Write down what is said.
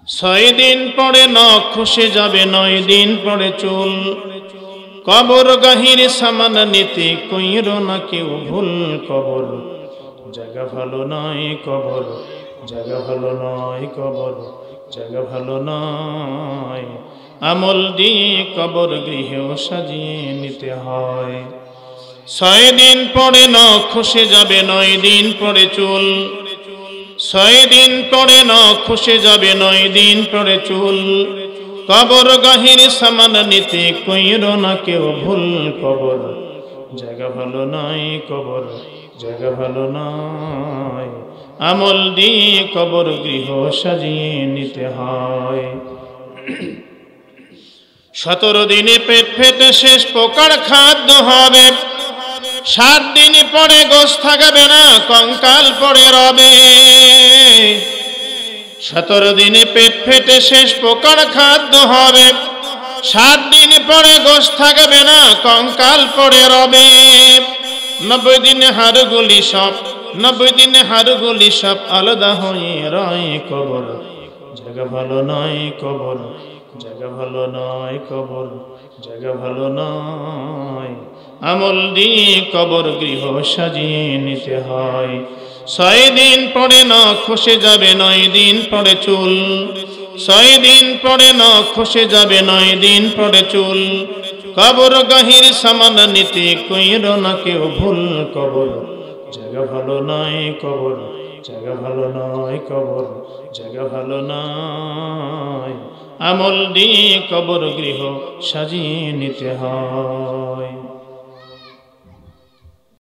ছয় দিন পরে নখ খসে যাবে, 9 দিন পরে চুল। কবর গাহির সামান নিতে কইরো না কেউ ভুল। কবর জায়গা ভালো নয়, কবর জায়গা ভালো নয়, কবর জায়গা ভালো নয়। আমল দিয়ে কবর গৃহেও সাজিয়ে নিতে হয়। 6 দিন পরে নখ খসে যাবে, 9 দিন পরে চুল। 6 দিন পরে নখ খসে যাবে, 9 দিন পরে চুল। কবর গাহির সামান নিতে কইরো না কেউ ভুল। কবর জায়গা ভালো নয়, কবর জায়গা ভালো নয়। আমল দিয়ে কবর গৃহ সাজিয়ে নিতে হয়। 17 দিনে পেট ফেটে শেষ পোকার খাদ্য হবে। 7 দিন পরে গোশ থাকবে না, কঙ্কাল পড়ে রবে। 17 দিনে পেট ফেটে শেষ পোকার খাদ্য হবে। 7 দিন পরে গোশ থাকবে না, কঙ্কাল পড়ে রবে। 90 দিনে হাড়গুলি সব, 90 দিনে হাড়গুলি সব আলাদা হয়ে রয়। কবর জায়গা ভালো নয়, কবর জায়গা ভালো নয়, কবর জায়গা ভালো নয়। আমল দিয়ে কবর গৃহ সাজিয়ে নিতে হয়। 6 দিন পরে নখ খসে যাবে, 9 দিন পরে চুল। 6 দিন পরে নখ খসে যাবে, 9 দিন পরে চুল। কবর গাহির সামান নিতে কইরো না কেউ ভুল। কবর জায়গা ভালো নয়, কবর জায়গা ভালো নয়, কবর জায়গা ভালো নয়। আমল দিয়ে কবর গৃহ সাজিয়ে নিতে হয়।